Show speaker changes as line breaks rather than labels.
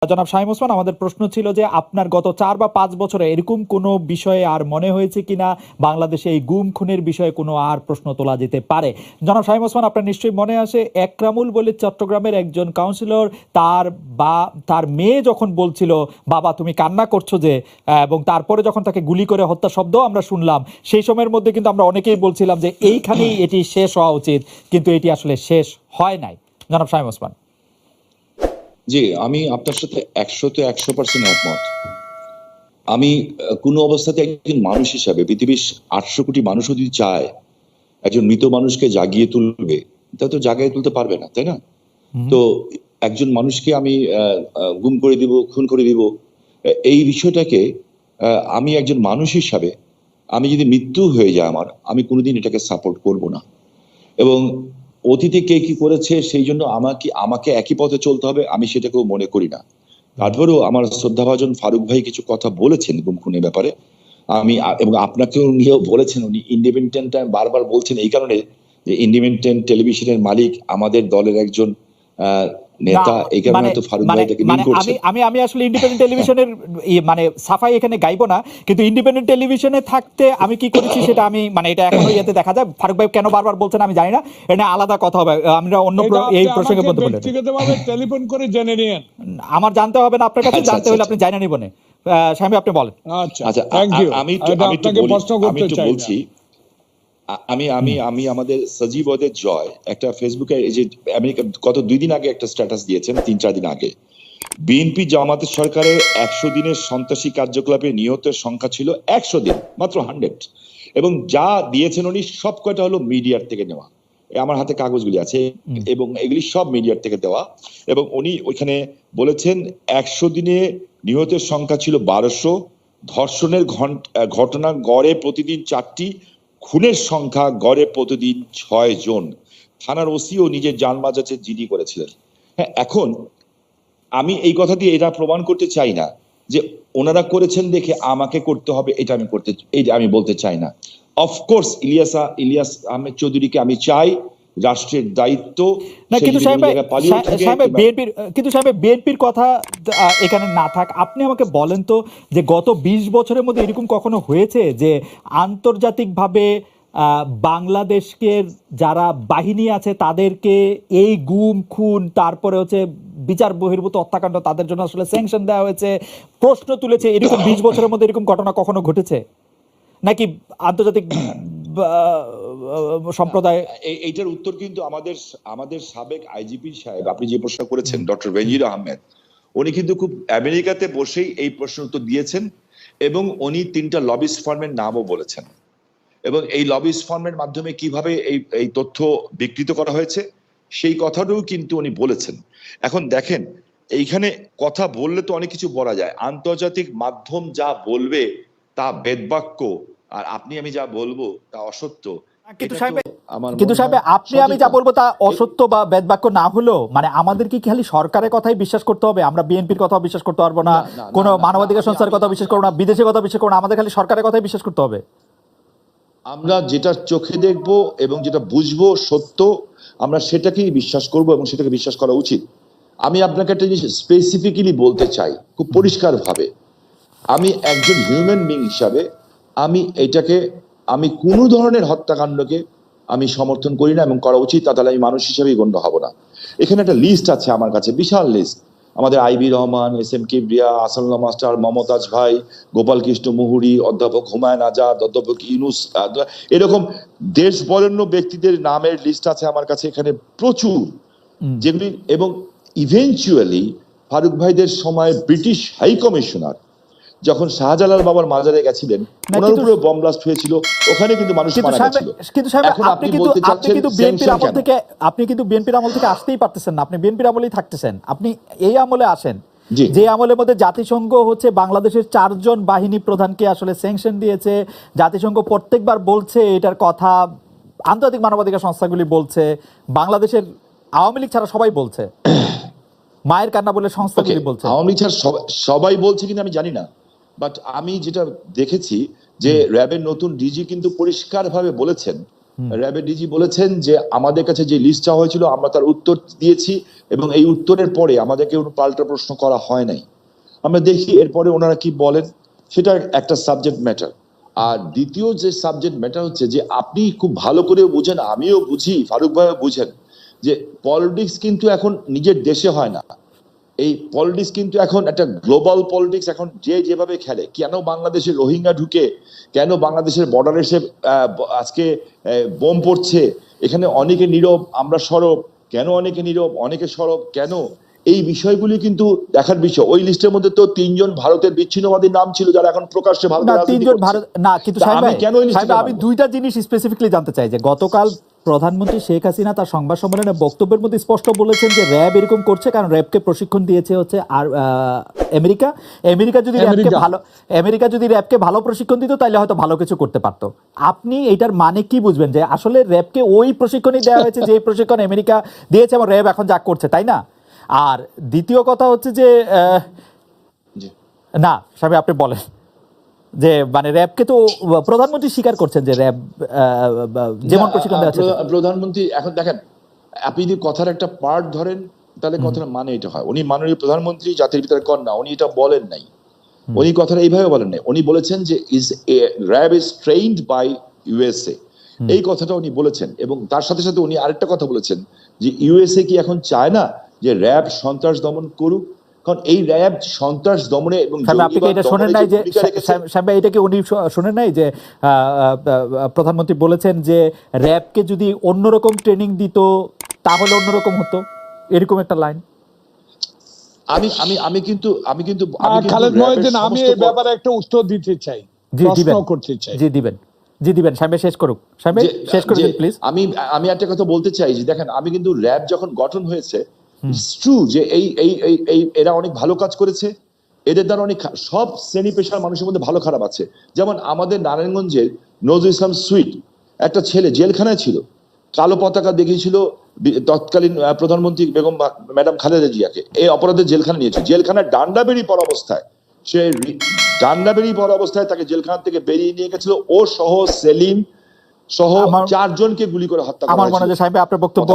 জনাব শামীম ওসমান, আমাদের প্রশ্ন ছিল যে আপনার গত ৪ বা ৫ বছরে এরকম কোনো বিষয়ে আর মনে হয়েছে কিনা বাংলাদেশে এই গুম খুনের বিষয়ে কোনো আর প্রশ্ন তোলা যেতে পারে? জনাব শামীম ওসমান, আপনার নিশ্চয়ই মনে আছে একরামুল বলে চট্টগ্রামের একজন কাউন্সিলর তার মেয়ে যখন বলছিল বাবা তুমি কান্না করছো যে, এবং তারপরে যখন তাকে গুলি করে হত্যা শব্দ আমরা শুনলাম, সেই সময়ের মধ্যে কিন্তু আমরা অনেকেই বলছিলাম যে এইখানেই এটি শেষ হওয়া উচিত, কিন্তু এটি আসলে শেষ হয় নাই। জনাব শামীম ওসমান।
জি, আমি আপনার সাথে 100% একমত। আমি কোনো অবস্থাতে একজন মানুষ হিসাবে পৃথিবীর 800 কোটি মানুষও যদি চায় একজন মৃত মানুষকে জাগিয়ে তুলবে, তা তো জাগিয়ে তুলতে পারবে না, তাই না? তো একজন মানুষকে আমি গুম করে দিব, খুন করে দিব, এই বিষয়টাকে আমি একজন মানুষ হিসাবে আমি যদি মৃত্যু হয়ে যায় আমার, আমি কোনোদিন এটাকে সাপোর্ট করব না। এবং অতীতে কে কি করেছে সেই জন্য আমাকে একই পথে চলতে হবে, আমি সেটাকেও মনে করি না। তারপরেও আমার শ্রদ্ধাভাজন ফারুক ভাই কিছু কথা বলেছেন গুম খুনের ব্যাপারে, আমি এবং আপনাকেও নিয়েও বলেছেন, উনি ইন্ডিপেন্ডেন্ট বারবার বলছেন এই কারণে যে ইন্ডিপেন্ডেন্ট টেলিভিশনের মালিক আমাদের দলের একজন নেতা, এই কারণে তো ফারুক ভাই এটাকে মিন করছেন।
আমি আসলে ইন্ডিপেন্ডেন্ট টেলিভিশনের মানে সাফাই এখানে গাইবো না, কিন্তু ইন্ডিপেন্ডেন্ট টেলিভিশনে থাকতে আমি কি করেছি সেটা আমি মানে এটা এখনো ইয়েতে দেখা যায়। ফারুক ভাই কেন বারবার বলছেন আমি জানি না, এটা আলাদা কথা হবে, আমরা অন্য এই প্রসঙ্গে বলতে পারি।
ব্যক্তিগতভাবে টেলিফোন করে জেনে নিন,
আমার জানতে হবে না আপনার কাছে, জানতে হলে আপনি জানেন নিবনে। শামীম আপনি বলেন।
আচ্ছা, থ্যাংক ইউ।
আমি বলছি, আমি আমাদের সজীব ওদের জয় একটা ফেসবুকে এই যে আমেরিকা গত 2 দিন আগে একটা স্ট্যাটাস দিয়েছেন, 3-4 দিন আগে বিএনপি জামাতের সরকারের 100 দিনের সন্ত্রাসী কার্যকলাপে নিহতের সংখ্যা ছিল 100 দিন মাত্র 100, এবং যা দিয়েছেন উনি সব কয়টা হলো মিডিয়ার থেকে নেওয়া। আমার হাতে কাগজগুলি আছে এবং এগুলি সব মিডিয়ার থেকে দেওয়া। এবং উনি ওইখানে বলেছেন 100 দিনে নিহতের সংখ্যা ছিল 1200, ধর্ষণের ঘটনা গড়ে প্রতিদিন 4টি, খুনের সংখ্যা গড়ে প্রতিদিন 6 জন। থানার ওসিও নিজের জান বাঁচাতে জিডি করেছিলেন। হ্যাঁ, এখন আমি এই কথা দিয়ে এটা প্রমাণ করতে চাই না যে ওনারা করেছেন দেখে আমাকে করতে হবে, এটা আমি বলতে চাই না। অফকোর্স ইলিয়াস আহমেদ চৌধুরীকে আমি চাই রাষ্ট্রের দায়িত্ব,
কিন্তু সাহেব বিএনপির কথা এখানে না থাক, আপনি আমাকে বলেন তো যে গত 20 বছরের মধ্যে এরকম কখনো হয়েছে যে আন্তর্জাতিকভাবে বাংলাদেশকে যারা বাহিনী আছে তাদেরকে এই গুম খুন তারপরে হচ্ছে বিচার বহির্ভূত হত্যাকাণ্ড তাদের জন্য আসলে স্যাংশন দেওয়া হয়েছে, প্রশ্ন তুলেছে, এরকম 20 বছরের মধ্যে এরকম ঘটনা কখনো ঘটেছে নাকি আন্তর্জাতিক সম্প্রদায়?
এইটার উত্তর কিন্তু আমাদের সাবেক আইজিপি সাহেব, আপনি যে প্রশ্ন করেছেন ডক্টর বেনজির আহমেদ, উনি কিন্তু খুব আমেরিকাতে বসেই এই প্রশ্ন উত্তর দিয়েছেন, এবং উনি 3টা লবিস্ট ফার্মের নামও বলেছেন, এবং এই লবিস্ট ফার্মের মাধ্যমে কিভাবে এই তথ্য বিকৃত করা হয়েছে সেই কথাটাও কিন্তু উনি বলেছেন। এখন দেখেন, এইখানে কথা বললে তো অনেক কিছু বলা যায়, আন্তর্জাতিক মাধ্যম যা বলবে তা বেদবাক্য, আর আমি যা বলবো তা অসত্য।
কিন্তু সাহেব আমি যা বলবো তা অসত্য বা বেদবাক্য না হলেও মানে আমাদের কি খালি সরকারের কথাই বিশ্বাস করতে হবে? আমরা বিএনপির কথা বিশ্বাস করতে পারবো না, কোনো মানবাধিকার সংস্থার কথা বিশ্বাস করবো না, বিদেশের কথা বিশ্বাস করবো না, আমাদের খালি সরকারের কথাই বিশ্বাস করতে হবে?
আমরা যেটা চোখে দেখবো এবং যেটা বুঝবো সত্য, আমরা সেটাকেই বিশ্বাস করব এবং সেটাকে বিশ্বাস করা উচিত। আমি আপনাকে একটা জিনিস স্পেসিফিক্যালি বলতে চাই খুব পরিষ্কার ভাবে, আমি একজন হিউম্যান বিং হিসাবে আমি কোনো ধরনের হত্যাকাণ্ডকে আমি সমর্থন করি না এবং করা উচিত, তাহলে আমি মানুষ হিসেবেই গণ্য হব না। এখানে একটা লিস্ট আছে আমার কাছে, বিশাল লিস্ট। আমাদের IB Rahman, SM Kibria, Asadullah master, Momtaz ভাই, গোপাল কৃষ্ণ মুহুরী, অধ্যাপক হুমায়ুন আজাদ, অধ্যাপক ইউনুস, এরকম দেশ বরেণ্য ব্যক্তিদের নামের লিস্ট আছে আমার কাছে এখানে প্রচুর, যেগুলি, এবং ইভেনচুয়ালি ফারুক ভাইদের সময় ব্রিটিশ হাই কমিশনার যখন শাহজালাল বাবার মাজারে গেছিলেন, ওনার উপরে বম ব্লাস্ট হয়েছিল, ওখানে কিন্তু মানুষ মারা গেছিল।
কিন্তু সাহেব আপনি কিন্তু বিএনপির আমল থেকে আসতেই পারতেছেন না, আপনি বিএনপির আমলেই থাকতেছেন, আপনি এই আমলে আসেন যে আমলের মধ্যে জাতিসংঘ হচ্ছে বাংলাদেশের 4 জন বাহিনী প্রধানকে আসলে স্যাংশন দিয়েছে, জাতিসংঘ প্রত্যেকবার বলছে এটার কথা, আন্তর্জাতিক মানবাধিকার সংস্থাগুলি বলছে, বাংলাদেশের আওয়ামী লীগ ছাড়া সবাই বলছে, মায়ের কান্না বলে সংস্থাগুলি বলছে।
আওয়ামী লীগ ছাড়া সবাই বলছে কিনা আমি জানি না, বাট আমি যেটা দেখেছি যে র্যাবের নতুন ডিজি কিন্তু পরিষ্কারভাবে বলেছেন র্যাবের ডিজি বলেছেন যে আমাদের কাছে যে লিস্ট চাওয়া হয়েছিল আমরা তার উত্তর দিয়েছি এবং এই উত্তরের পরে আমাদেরকে কোনো পাল্টা প্রশ্ন করা হয় নাই। আমরা দেখি এরপরে ওনারা কি বলেন, সেটা একটা সাবজেক্ট ম্যাটার। আর দ্বিতীয় যে সাবজেক্ট ম্যাটার হচ্ছে যে আপনি খুব ভালো করে বুঝেন, আমিও বুঝি, ফারুক ভাইও বুঝেন, যে পলিটিক্স কিন্তু এখন নিজের দেশে হয় না। এই পলিটিক্স কিন্তু এখন একটা গ্লোবাল পলিটিক্স। এখন যে যেভাবে খেলে, কেন বাংলাদেশে রোহিঙ্গা ঢুকে, কেন বাংলাদেশের বর্ডারে এসে আজকে বোম পড়ছে, এখানে অনেকে নীরব আমরা সরব, কেন অনেকে নীরব অনেকে সরব কেন, এই বিষয়গুলি কিন্তু দেখার বিষয়। ওই লিস্টের মধ্যে তো 3 জন ভারতের বিচ্ছিন্নবাদীর নাম ছিল যারা এখন প্রকাশ্যে
না
ভারতের রাজনীতি
3 জন
করছে।
ভারত না, কিন্তু
তা
সাহেব
আমি
ভাই,
কেন এই লিস্টে
সাহেব আমি
নামাবো?
দুইটা জিনিস স্পেসিফিকলি জানতে চাই যে গতকাল প্রধানমন্ত্রী শেখ হাসিনা তার সংবাদ সম্মেলনে বক্তব্যের মধ্যে স্পষ্ট বলেছেন যে র্যাব এরকম করছে কারণ র্যাবকে প্রশিক্ষণ দিয়েছে হচ্ছে আর আমেরিকা। আমেরিকা যদি র্যাবকে ভালো প্রশিক্ষণ দিত তাহলে হয়তো ভালো কিছু করতে পারতো। আপনি এটার মানে কি বুঝবেন যে আসলে র্যাবকে ওই প্রশিক্ষণই দেওয়া হয়েছে যে প্রশিক্ষণ আমেরিকা দিয়েছে এবং র্যাব এখন যা করছে, তাই না? আর দ্বিতীয় কথা হচ্ছে যে না সাহেব আপনি বলেন যে মানে র্যাবকে তো প্রধানমন্ত্রী স্বীকার করছেন যে র্যাব যেমন প্রশিক্ষণ দেওয়া হচ্ছে।
প্রধানমন্ত্রী এখন দেখেন, আপনি যদি কথার একটা পার্ট ধরেন তাহলে কথার মানে এটা হয়। উনি মাননীয় প্রধানমন্ত্রী জাতির পিতার কন্যা, উনি এটা বলেন নাই। উনি কথাটা এইভাবে বলেন নাই। উনি বলেছেন যে RAB is trained by USA, এই কথাটা উনি বলেছেন। এবং তার সাথে সাথে উনি আরেকটা কথা বলেছেন যে ইউএসএ কি এখন চায় না যে র্যাব সন্ত্রাস দমন করুক? কারণ এই র্যাব সন্ত্রাস দমনে এবং
শোনেন নাই যে প্রধানমন্ত্রী বলেছেন যে র্যাবকে যদি অন্যরকম ট্রেনিং দিত তাহলে অন্যরকম হতো, এরকম একটা লাইন।
আমি কিন্তু
খালেদ মহিউদ্দিন, আমি এই ব্যাপারে একটা উত্তর দিতে চাই, প্রশ্ন করতে চাই।
জি দিবেন সাহেব, শেষ করুক সাহেব, শেষ করে দিন প্লিজ।
আমি একটা কথা বলতে চাই যে দেখেন, আমি কিন্তু র্যাব যখন গঠন হয়েছে, ইটস ট্রু যে এরা অনেক ভালো কাজ করেছে। এদের দ্বারা অনেক সব শ্রেণী পেশার মানুষের মধ্যে ভালো খারাপ আছে। যেমন আমাদের নারায়ণগঞ্জের নজরুল ইসলাম সুইট, একটা ছেলে জেলখানায় ছিল, কালো পতাকা দেখিয়েছিল তৎকালীন প্রধানমন্ত্রী বেগম ম্যাডাম খালেদা জিয়াকে। এই অপরাধে জেলখানা নিয়েছে, জেলখানায় ডান্ডা বেরি পর অবস্থায়, সে ডান্ডা বেরি পর অবস্থায় তাকে জেলখানা থেকে বেরিয়ে নিয়ে গেছিল। ও সহ সেলিম সহ 4 জনকে গুলি করে হত্যা করা হয়েছিল।
আমার মনে হয় সাহেব আপনার বক্তব্য